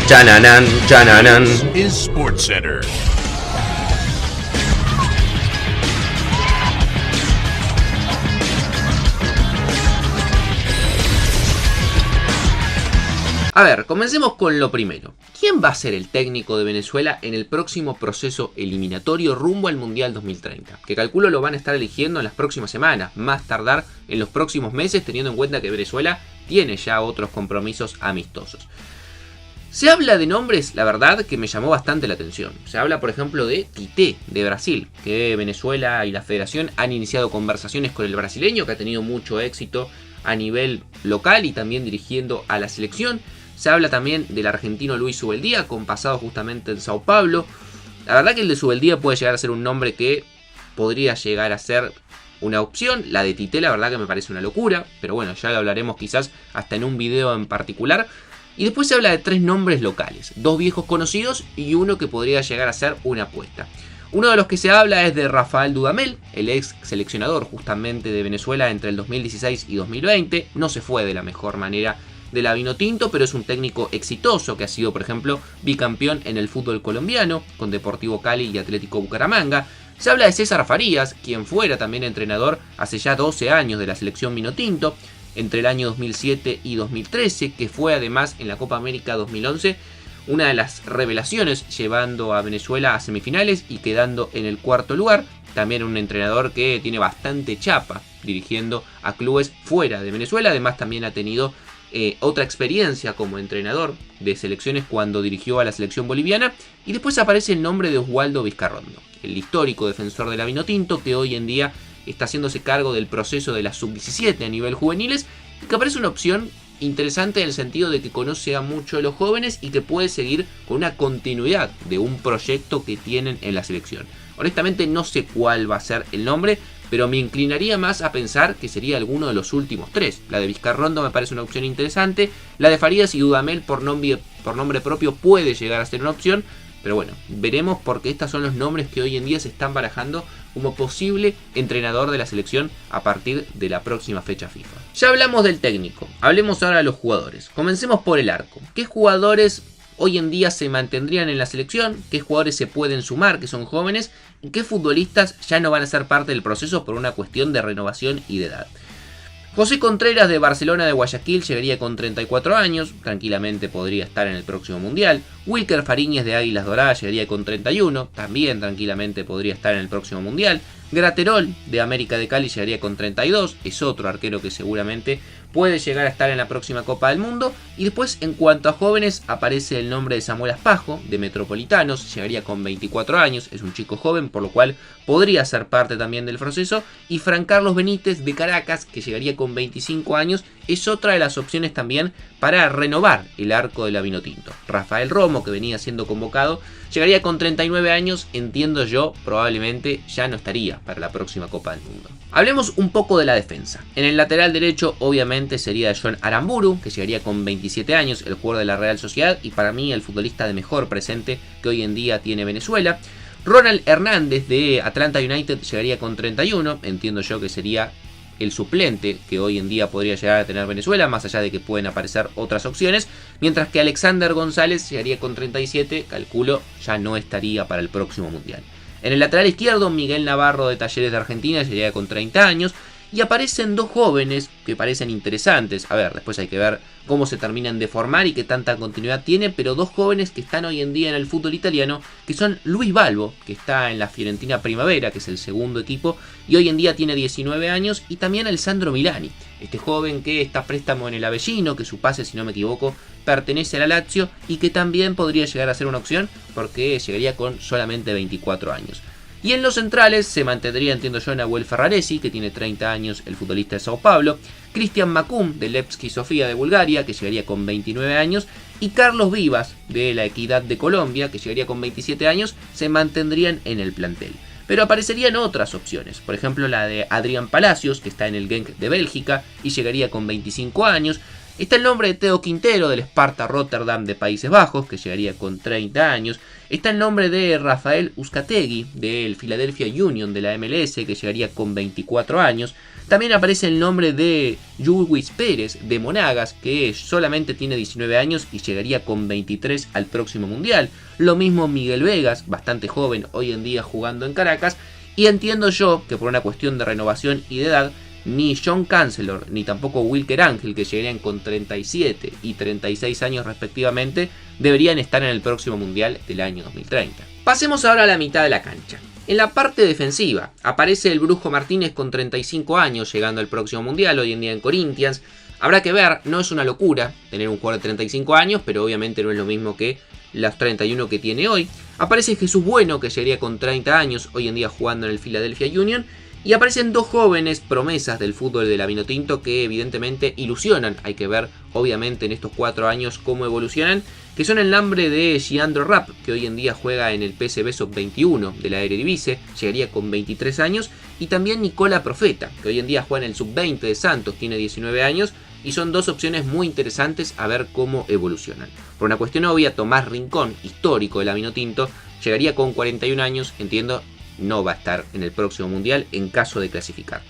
Chananan, chananan. Is SportsCenter. A ver, comencemos con lo primero. ¿Quién va a ser el técnico de Venezuela en el próximo proceso eliminatorio rumbo al Mundial 2030? Que calculo lo van a estar eligiendo en las próximas semanas, más tardar en los próximos meses, teniendo en cuenta que Venezuela tiene ya otros compromisos amistosos. Se habla de nombres, la verdad, que me llamó bastante la atención. Se habla, por ejemplo, de Tite, de Brasil, que Venezuela y la federación han iniciado conversaciones con el brasileño, que ha tenido mucho éxito a nivel local y también dirigiendo a la selección. Se habla también del argentino Luis Subeldía, con pasado justamente en Sao Paulo. La verdad que el de Subeldía puede llegar a ser un nombre que podría llegar a ser una opción. La de Tite, la verdad que me parece una locura, pero bueno, ya lo hablaremos quizás hasta en un video en particular. Y después se habla de 3 nombres locales, 2 viejos conocidos y uno que podría llegar a ser una apuesta. Uno de los que se habla es de Rafael Dudamel, el ex seleccionador justamente de Venezuela entre el 2016 y 2020. No se fue de la mejor manera de la Vinotinto, pero es un técnico exitoso que ha sido, por ejemplo, bicampeón en el fútbol colombiano con Deportivo Cali y Atlético Bucaramanga. Se habla de César Farías, quien fuera también entrenador hace ya 12 años de la selección Vinotinto, entre el año 2007 y 2013, que fue además en la Copa América 2011 una de las revelaciones, llevando a Venezuela a semifinales y quedando en el 4º lugar. También un entrenador que tiene bastante chapa dirigiendo a clubes fuera de Venezuela. Además también ha tenido otra experiencia como entrenador de selecciones cuando dirigió a la selección boliviana. Y después aparece el nombre de Oswaldo Vizcarrondo, el histórico defensor de la Vinotinto, que hoy en día está haciéndose cargo del proceso de la sub-17 a nivel juveniles, y que aparece una opción interesante en el sentido de que conoce a mucho de los jóvenes y que puede seguir con una continuidad de un proyecto que tienen en la selección. Honestamente no sé cuál va a ser el nombre, pero me inclinaría más a pensar que sería alguno de los últimos 3. La de Vizcarrondo me parece una opción interesante, la de Farías y Dudamel por nombre propio puede llegar a ser una opción, pero bueno, veremos, porque estos son los nombres que hoy en día se están barajando como posible entrenador de la selección a partir de la próxima fecha FIFA. Ya hablamos del técnico, hablemos ahora de los jugadores. Comencemos por el arco. ¿Qué jugadores hoy en día se mantendrían en la selección? ¿Qué jugadores se pueden sumar, que son jóvenes? ¿Y qué futbolistas ya no van a ser parte del proceso por una cuestión de renovación y de edad? José Contreras de Barcelona de Guayaquil llegaría con 34 años, tranquilamente podría estar en el próximo Mundial. Wilker Fariñez de Águilas Doradas llegaría con 31, también tranquilamente podría estar en el próximo Mundial. Graterol de América de Cali llegaría con 32, es otro arquero que seguramente puede llegar a estar en la próxima Copa del Mundo. Y después, en cuanto a jóvenes, aparece el nombre de Samuel Aspajo de Metropolitanos, llegaría con 24 años, es un chico joven, por lo cual podría ser parte también del proceso. Y Fran Carlos Benítez de Caracas, que llegaría con 25 años, es otra de las opciones también para renovar el arco de la Vinotinto. Rafael Romo, que venía siendo convocado, llegaría con 39 años, entiendo yo, probablemente ya no estaría para la próxima Copa del Mundo. Hablemos un poco de la defensa. En el lateral derecho, obviamente, sería John Aramburu, que llegaría con 27 años, el jugador de la Real Sociedad y para mí el futbolista de mejor presente que hoy en día tiene Venezuela. Ronald Hernández de Atlanta United llegaría con 31, entiendo yo que sería el suplente que hoy en día podría llegar a tener Venezuela, más allá de que pueden aparecer otras opciones, mientras que Alexander González llegaría con 37, calculo ya no estaría para el próximo Mundial. En el lateral izquierdo, Miguel Navarro de Talleres de Argentina llegaría con 30 años, y aparecen 2 jóvenes que parecen interesantes. A ver, después hay que ver cómo se terminan de formar y qué tanta continuidad tiene, pero 2 jóvenes que están hoy en día en el fútbol italiano, que son Luis Balbo, que está en la Fiorentina Primavera, que es el segundo equipo, y hoy en día tiene 19 años, y también Alessandro Milani, este joven que está a préstamo en el Avellino, que su pase, si no me equivoco, pertenece a la Lazio, y que también podría llegar a ser una opción, porque llegaría con solamente 24 años. Y en los centrales se mantendría, entiendo yo, Nahuel Ferraresi, que tiene 30 años, el futbolista de Sao Paulo. Cristian Macum, de Levski Sofía de Bulgaria, que llegaría con 29 años. Y Carlos Vivas, de la Equidad de Colombia, que llegaría con 27 años, se mantendrían en el plantel. Pero aparecerían otras opciones, por ejemplo la de Adrián Palacios, que está en el Genk de Bélgica y llegaría con 25 años. Está el nombre de Theo Quintero del Sparta Rotterdam de Países Bajos, que llegaría con 30 años. Está el nombre de Rafael Uzcategui del Philadelphia Union de la MLS, que llegaría con 24 años. También aparece el nombre de Lluís Pérez de Monagas, que solamente tiene 19 años y llegaría con 23 al próximo Mundial. Lo mismo Miguel Vegas, bastante joven hoy en día jugando en Caracas. Y entiendo yo que por una cuestión de renovación y de edad, ni John Chancellor ni tampoco Wilker Ángel, que llegarían con 37 y 36 años respectivamente, deberían estar en el próximo Mundial del año 2030. Pasemos ahora a la mitad de la cancha. En la parte defensiva aparece el Brujo Martínez con 35 años llegando al próximo Mundial, hoy en día en Corinthians. Habrá que ver, no es una locura tener un jugador de 35 años, pero obviamente no es lo mismo que los 31 que tiene hoy. Aparece Jesús Bueno, que llegaría con 30 años, hoy en día jugando en el Philadelphia Union. Y aparecen dos jóvenes promesas del fútbol de la Vinotinto que evidentemente ilusionan. Hay que ver obviamente en estos 4 años cómo evolucionan. Que son el nombre de Giandro Rapp, que hoy en día juega en el PSV Sub-21 de la Eredivisie. Llegaría con 23 años. Y también Nicola Profeta, que hoy en día juega en el Sub-20 de Santos. Tiene 19 años. Y son dos opciones muy interesantes a ver cómo evolucionan. Por una cuestión obvia, Tomás Rincón, histórico de la Vinotinto, llegaría con 41 años, entiendo, no va a estar en el próximo Mundial en caso de clasificar.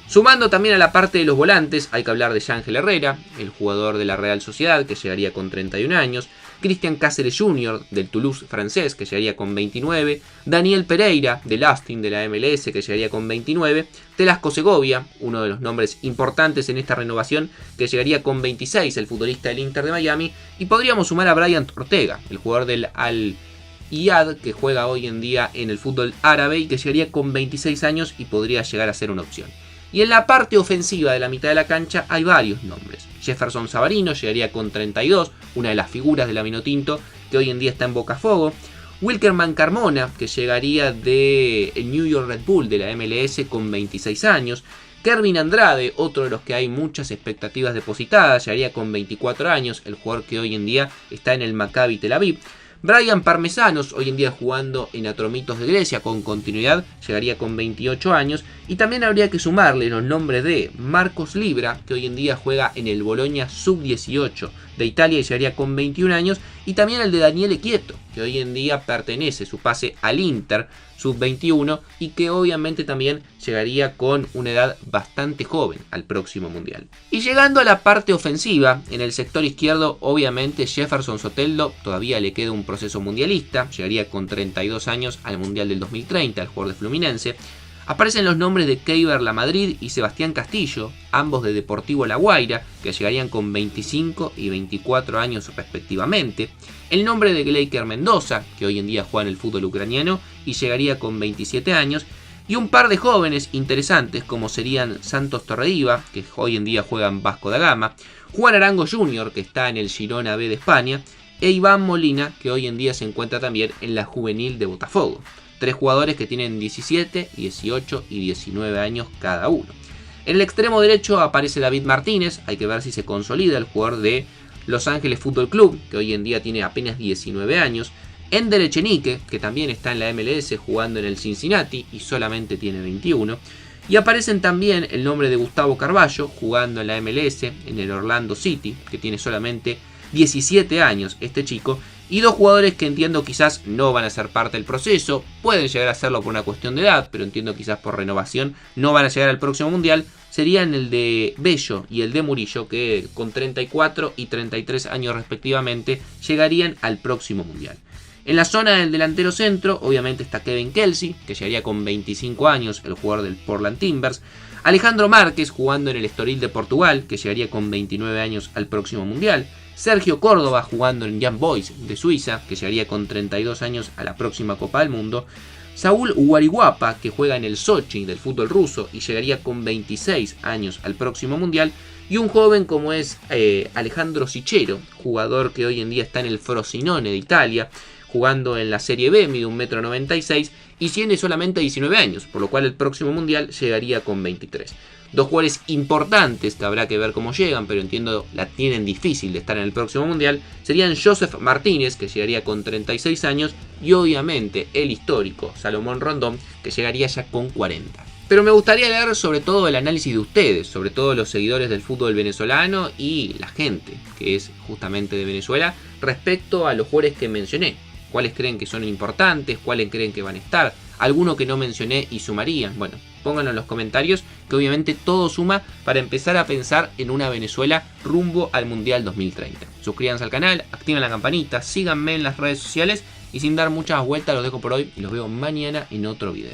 Sumando también a la parte de los volantes, hay que hablar de Yángel Herrera, el jugador de la Real Sociedad, que llegaría con 31 años, Cristian Cáceres Jr. del Toulouse francés, que llegaría con 29, Daniel Pereira del Austin de la MLS, que llegaría con 29, Telasco Segovia, uno de los nombres importantes en esta renovación, que llegaría con 26, el futbolista del Inter de Miami, y podríamos sumar a Brian Ortega, el jugador del Al-Iyad, que juega hoy en día en el fútbol árabe y que llegaría con 26 años y podría llegar a ser una opción. Y en la parte ofensiva de la mitad de la cancha hay varios nombres. Jefferson Savarino llegaría con 32, una de las figuras de la Vinotinto que hoy en día está en Botafogo. Wilkerman Carmona, que llegaría del New York Red Bull de la MLS con 26 años. Kervin Andrade, otro de los que hay muchas expectativas depositadas, llegaría con 24 años, el jugador que hoy en día está en el Maccabi Tel Aviv. Brian Parmesanos, hoy en día jugando en Atromitos de Grecia con continuidad, llegaría con 28 años. Y también habría que sumarle los nombres de Marcos Libra, que hoy en día juega en el Bologna Sub-18 de Italia y llegaría con 21 años. Y también el de Daniele Quieto, que hoy en día pertenece su pase al Inter Sub-21 y que obviamente también llegaría con una edad bastante joven al próximo Mundial. Y llegando a la parte ofensiva, en el sector izquierdo obviamente Jefferson Soteldo todavía le queda un proceso mundialista, llegaría con 32 años al Mundial del 2030, al jugador de Fluminense. Aparecen los nombres de Keiber Lamadrid y Sebastián Castillo, ambos de Deportivo La Guaira, que llegarían con 25 y 24 años respectivamente. El nombre de Gleiker Mendoza, que hoy en día juega en el fútbol ucraniano y llegaría con 27 años. Y un par de jóvenes interesantes como serían Santos Torreiva, que hoy en día juega en Vasco da Gama, Juan Arango Jr., que está en el Girona B de España, e Iván Molina, que hoy en día se encuentra también en la juvenil de Botafogo. 3 jugadores que tienen 17, 18 y 19 años cada uno. En el extremo derecho aparece David Martínez, hay que ver si se consolida el jugador de Los Ángeles Fútbol Club, que hoy en día tiene apenas 19 años. Ender Echenique, que también está en la MLS jugando en el Cincinnati y solamente tiene 21. Y aparecen también el nombre de Gustavo Carballo, jugando en la MLS en el Orlando City, que tiene solamente 17 años este chico. Y 2 jugadores que entiendo quizás no van a ser parte del proceso, pueden llegar a hacerlo por una cuestión de edad, pero entiendo quizás por renovación no van a llegar al próximo Mundial, serían el de Bello y el de Murillo, que con 34 y 33 años respectivamente llegarían al próximo Mundial. En la zona del delantero centro, obviamente está Kevin Kelsey, que llegaría con 25 años, el jugador del Portland Timbers. Alejandro Márquez, jugando en el Estoril de Portugal, que llegaría con 29 años al próximo Mundial. Sergio Córdoba, jugando en Young Boys de Suiza, que llegaría con 32 años a la próxima Copa del Mundo. Saúl Uwariguapa, que juega en el Sochi del fútbol ruso y llegaría con 26 años al próximo Mundial. Y un joven como es Alejandro Sichero, jugador que hoy en día está en el Frosinone de Italia, jugando en la Serie B, mide 1,96 m y tiene solamente 19 años, por lo cual el próximo Mundial llegaría con 23. 2 jugadores importantes que habrá que ver cómo llegan, pero entiendo la tienen difícil de estar en el próximo Mundial, serían Joseph Martínez, que llegaría con 36 años, y obviamente el histórico Salomón Rondón, que llegaría ya con 40. Pero me gustaría leer sobre todo el análisis de ustedes, sobre todo los seguidores del fútbol venezolano y la gente que es justamente de Venezuela, respecto a los jugadores que mencioné. ¿Cuáles creen que son importantes? ¿Cuáles creen que van a estar? ¿Alguno que no mencioné y sumarían? Bueno, pónganlo en los comentarios, que obviamente todo suma para empezar a pensar en una Venezuela rumbo al Mundial 2030. Suscríbanse al canal, activen la campanita, síganme en las redes sociales y sin dar muchas vueltas los dejo por hoy y los veo mañana en otro video.